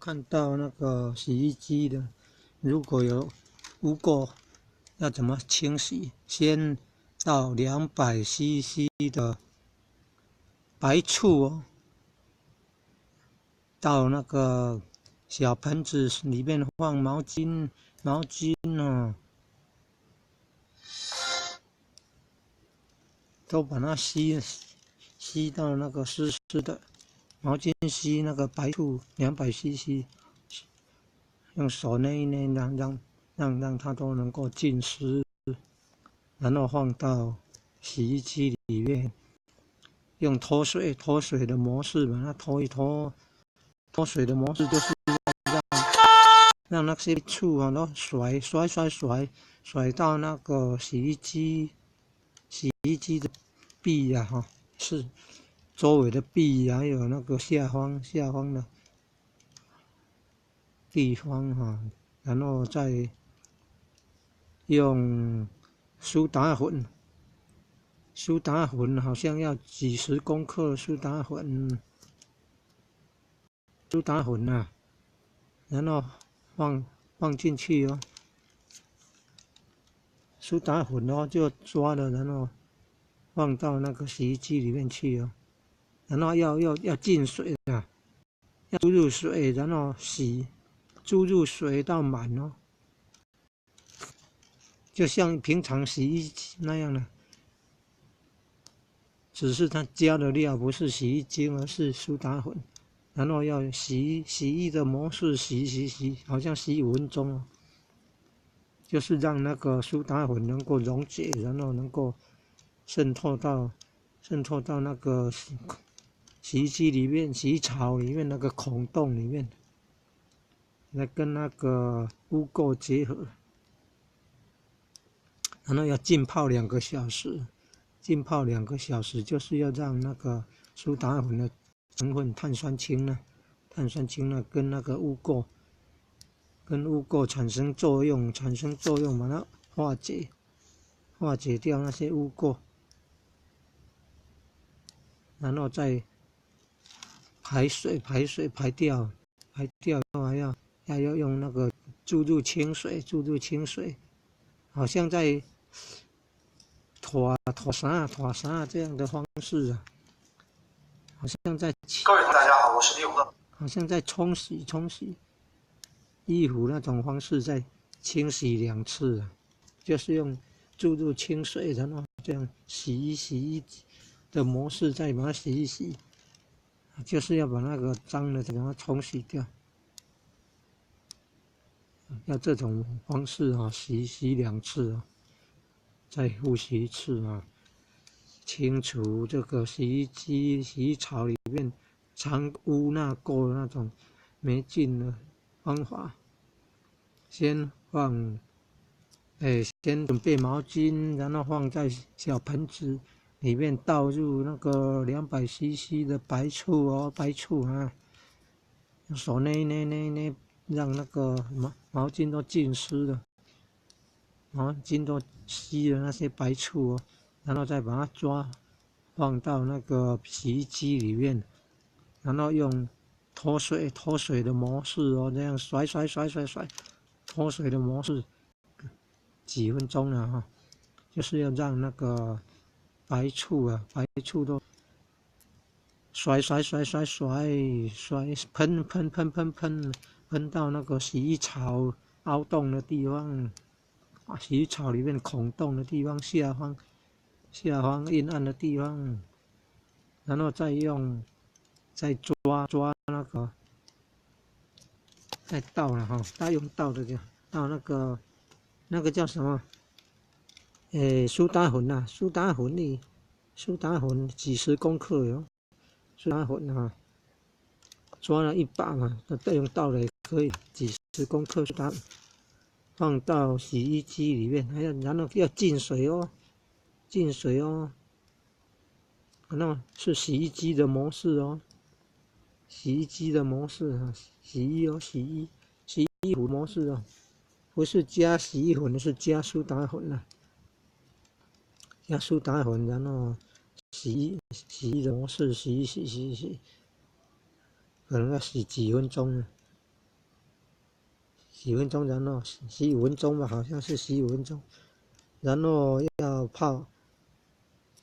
看到那个洗衣机的，如果有污垢，要怎么清洗？先倒200cc 的白醋哦，到那个小盆子里面放毛巾哦，都把它吸到那个湿湿的。毛巾吸那个白醋200cc，用手捏一捏，让它都能够浸湿，然后放到洗衣机里面，用脱水的模式把它脱一脱。脱水的模式就是让那些醋啊都甩到那个洗衣机的壁啊哈，是周围的壁还有那个下方的地方哈，然后再用苏打粉好像要几十公克苏打粉啊，然后放进去哦，苏打粉哦就抓了，然后放到那个洗衣机里面去哦，然后要进水啊，要注入水，然后注入水到满哦，就像平常洗衣机那样的，只是它加的料不是洗衣精，而是苏打粉，然后要洗衣的模式洗，好像洗5分钟哦，就是让那个苏打粉能够溶解，然后能够渗透到那个洗衣机里面、洗衣槽里面那个孔洞里面，来跟那个污垢结合，然后要浸泡2个小时。浸泡2个小时，就是要让那个苏打粉的成分碳酸氢呢，跟那个污垢产生作用，把它化解掉那些污垢，然后再排掉，还要用那个注入清水，好像在拖沙这样的方式啊，好像在各位同学大家好，我是李永乐，好像在冲洗衣服那种方式，在清洗2次啊，就是用注入清水，然后这样洗衣的模式再把它洗一洗，就是要把那个脏的给它冲洗掉，要这种方式啊，洗2次啊，再复习1次啊，清除这个洗衣机、洗衣槽里面藏污纳垢的那种霉菌的方法。先准备毛巾，然后放在小盆子里面，倒入那个200cc 的白醋哦，用手捏，让那个毛巾都浸湿了，毛巾都吸了那些白醋哦，然后再把它放到那个洗衣机里面，然后用脱水的模式哦，这样甩，脱水的模式几分钟了哈，就是要让那个白醋都甩，喷到那个洗衣槽凹洞的地方，洗衣槽里面孔洞的地方下方阴暗的地方，然后再抓那个，再倒了哈，他用倒的就倒那个叫什么？苏打粉啊，苏打粉几十公克哟，苏打粉啊，抓了1把嘛，再用倒的也可以，几十公克苏打粉放到洗衣机里面，然后要进水哦，然后是洗衣机的模式哦，洗衣服模式哦，不是加洗衣粉，是加苏打粉啊，加苏打粉，然后洗衣的模式洗，可能要洗几分钟呢，几分钟，然后15分钟吧，好像是15分钟，然后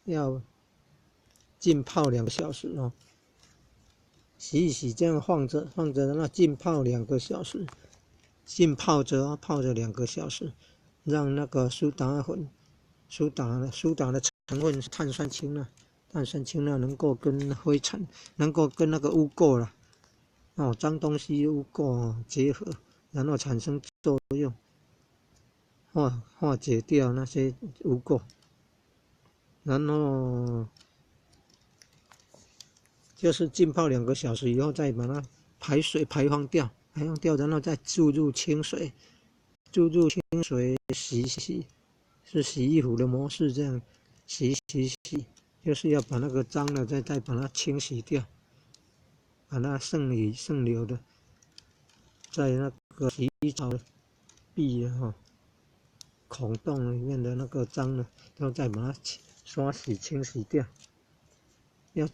要浸泡2个小时哦。洗一洗，这样放着，然后浸泡2个小时，泡着2个小时，让那个苏打的成分是碳酸氢钠，能够跟灰尘，能够跟那个污垢了，脏东西污垢结合，然后产生作用，化解掉那些污垢，然后就是浸泡2个小时以后，再把它排放掉，然后再注入清水洗，是洗衣服的模式，这样洗，就是要把那个脏的再把它清洗掉，把那剩留的在那个洗澡的壁孔洞里面的那个脏的，都再把它刷洗清洗掉。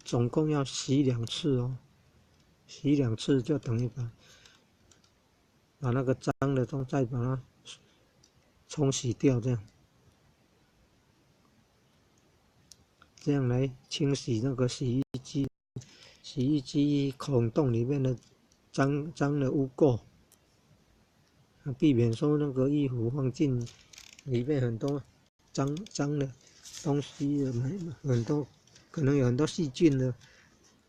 总共要洗2次哦，洗2次就等于把那个脏的都再把它冲洗掉，这样来清洗那个洗衣机孔洞里面的脏的污垢，避免说那个衣服放进里面很多脏的东西，很多可能有很多细菌的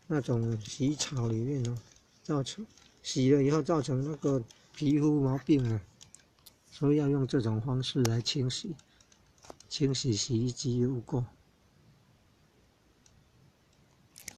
那种洗衣槽里面造成洗了以后造成那个皮肤毛病了，所以要用这种方式来清洗洗衣机污垢。